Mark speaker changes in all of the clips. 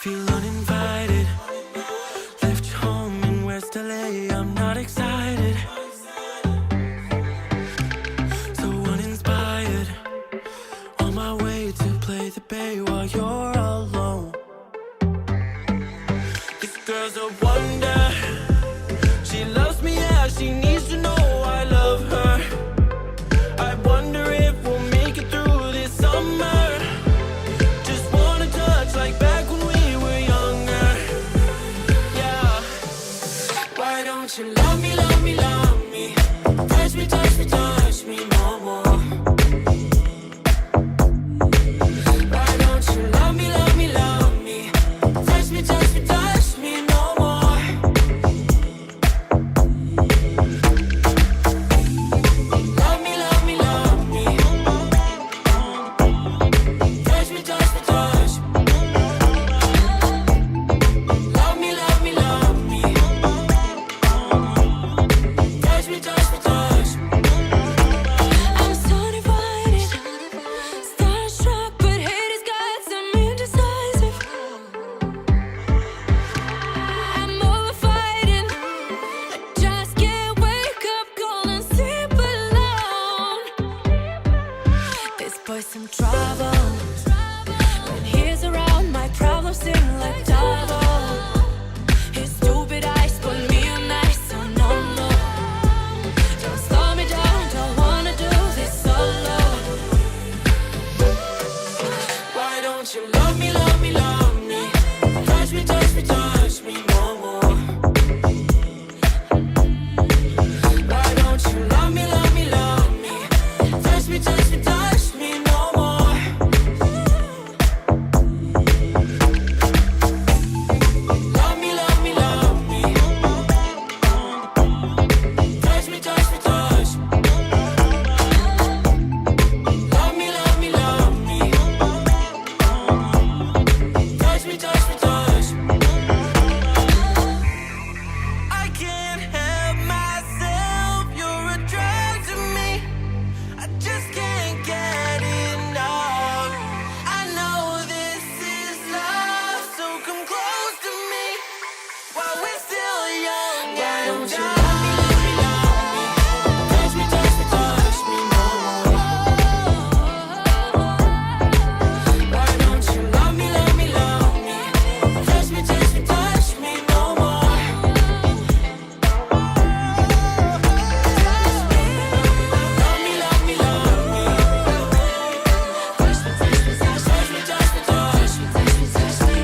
Speaker 1: Feel uninvited. Left your home in West LA. I'm not excited. So uninspired. On my way to play the bay while you're alone. This girl's a wonder. She loves me, yeah, she needs to know I love her. I wonder if we'll make it through this summer. Just wanna touch like back when we were younger. Yeah. Why don't you love me, love me, love me? Touch me, touch me, touch me no more. Why don't you love me, love me, love me? Touch me, touch me, touch me no more. Love me, love me, love me. Touch me, touch me, touch me. Love me, love me, love me. Touch me, touch me, touch me. I'm so divided, starstruck, but haters got some indecisive. I'm over fighting. I just can't wake up cold and sleep alone. This boy's some trouble. When he's around, my problems seem like double. His stupid eyes put me on ice, so no, no. Don't slow me down, don't wanna do this solo. Why don't you love me, love me, love me? Touch me, touch me, touch me no more. Why don't you love me, love me, love me? Touch me, touch me, touch me no more. Love me, love me, love me. Touch me, touch me, touch me. Love me, love me, love me. Touch me, touch me, touch me. I can't help myself, you're a drug to me. I just can't get enough. I know this is love, so come close to me while we're still young. Why don't you love me, love me, love me? Touch me, touch me, touch me no more. Why don't you love me, love me, love me? Touch me, touch me, touch me no more. Love me, love me, love me. Touch me, touch me, touch me, touch me, touch me, touch me, touch me.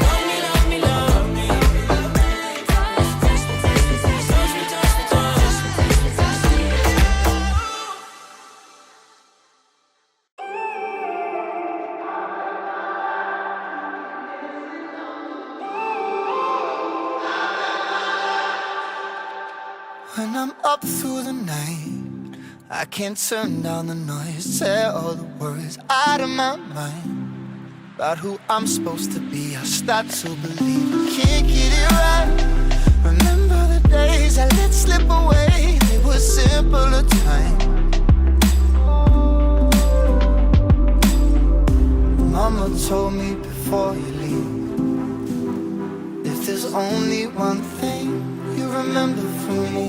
Speaker 1: Love me, love me, love me. Touch me, touch me, touch me, touch me, touch me, touch me, touch me, touch me.
Speaker 2: When I'm up through the night, I can't turn down the noise. Say all the words out of my mind about who I'm supposed to be. I start to believe I can't get it right. Remember the days I let slip away. They were simpler times. Mama told me before you leave, if there's only one thing you remember from me,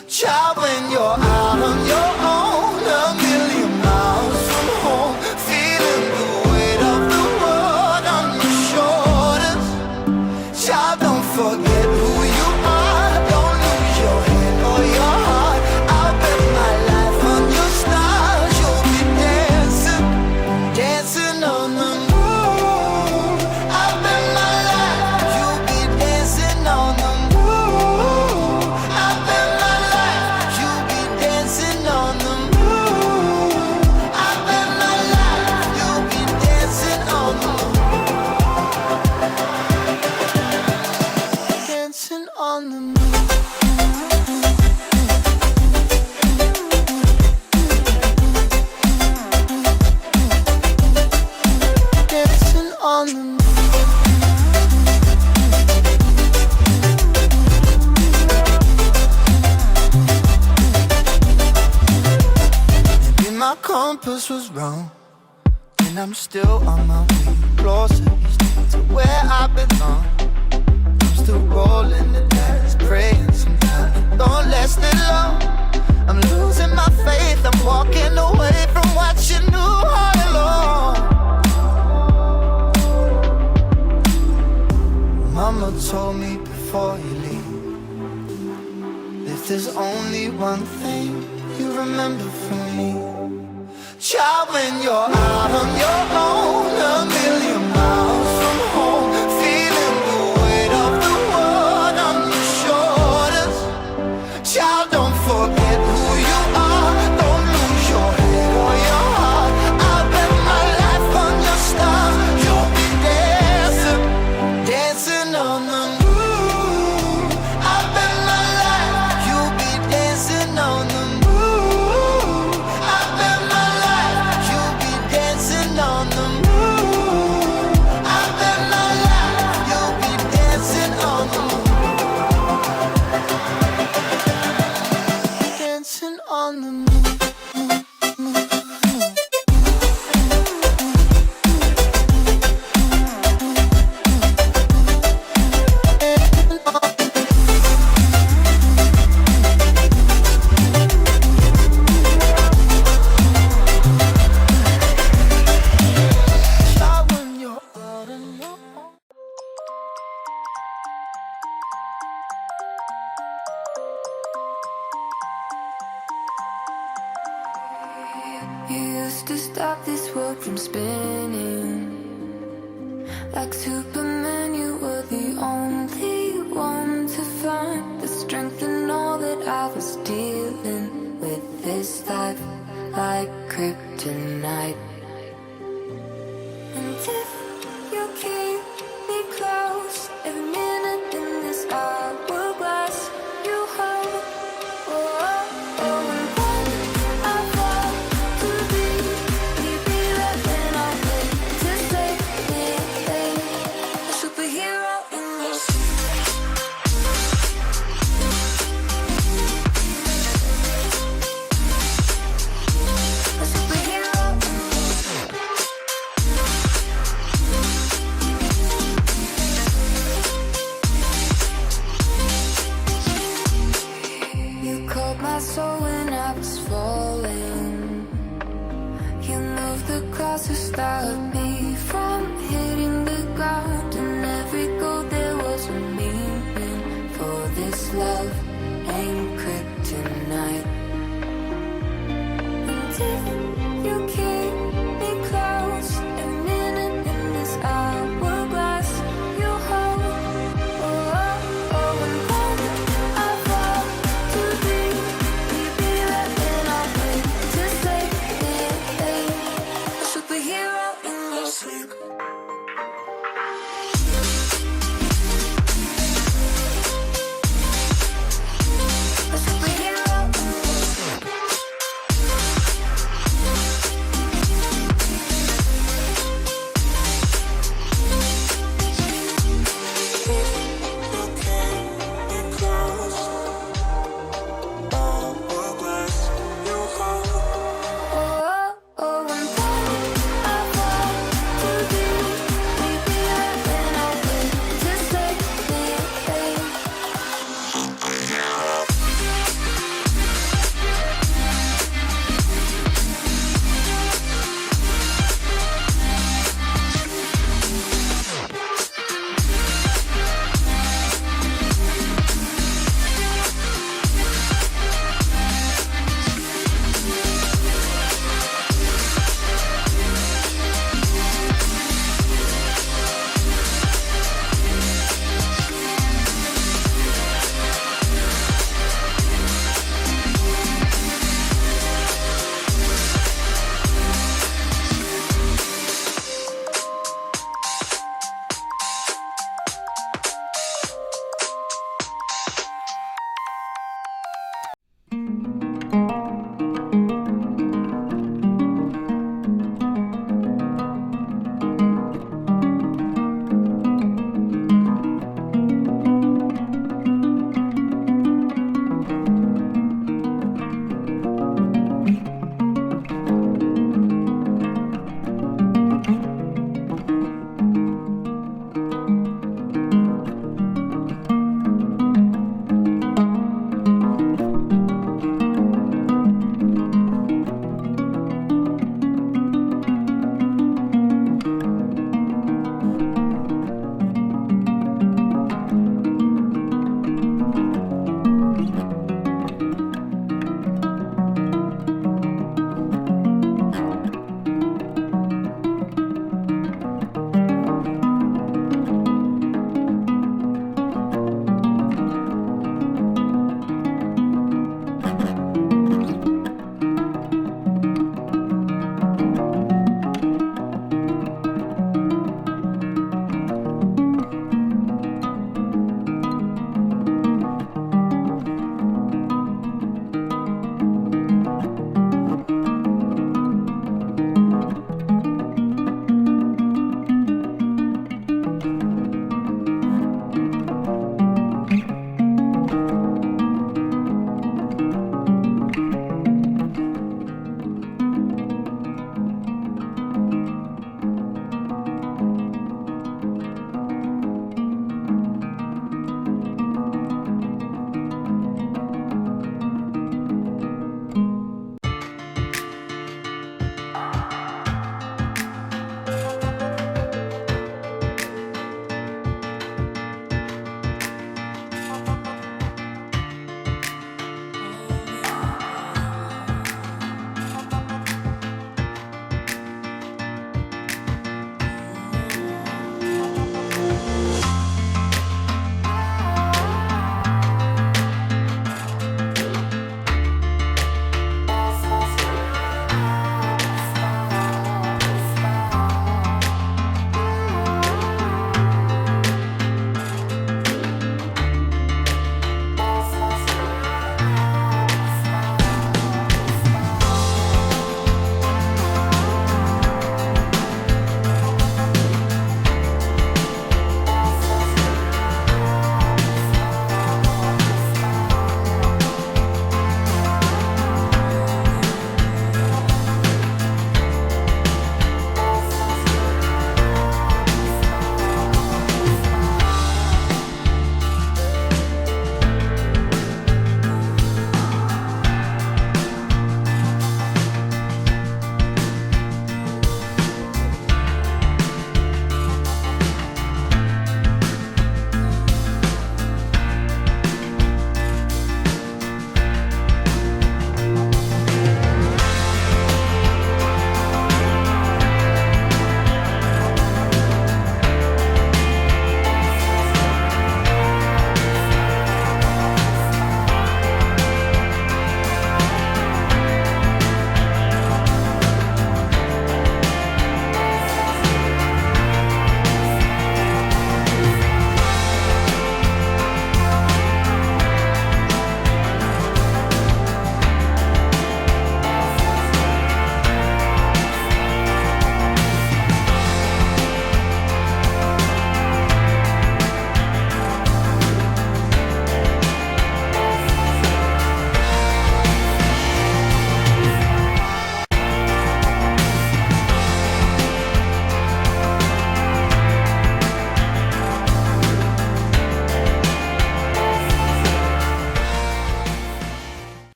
Speaker 2: child, when you're out on your own, a million miles from home, feeling the weight of the world on your shoulders. Child, don't forget who you are. Don't lose your head or your heart. I'll bet my life on your stars. You'll be dancing, dancing on the moon. I'll bet my life you'll be dancing on the moon. I'll bet my life you'll be dancing on the moon. I'll bet my life you'll be dancing on the moon. Dancing on the moon. Dancing on the moon. Maybe my compass was wrong, and I'm still on my way closer to where I belong. I'm still rolling the dice, praying sometimes it don't last it long. I'm losing my faith, I'm walking away from what you knew all along. Mama told me before you leave, if there's only one thing you remember from me, child, when you're out on your own, a million miles from home, feeling the weight of the world on your shoulders, child, don't forget who you are, don't lose your head or your heart. I'll bet my life on your stars, you'll be dancing, dancing on the moon. I'll bet my life, you'll be dancing on the moon. I'll bet my life, you'll be dancing on the moon. I'll bet my life, you'll be dancing on the moon. Dancing on the moon. Child, when you're out on your own.
Speaker 1: You used to stop this world from spinning. Like Superman, you were the only one to find the strength in all that I was dealing with. This life like kryptonite.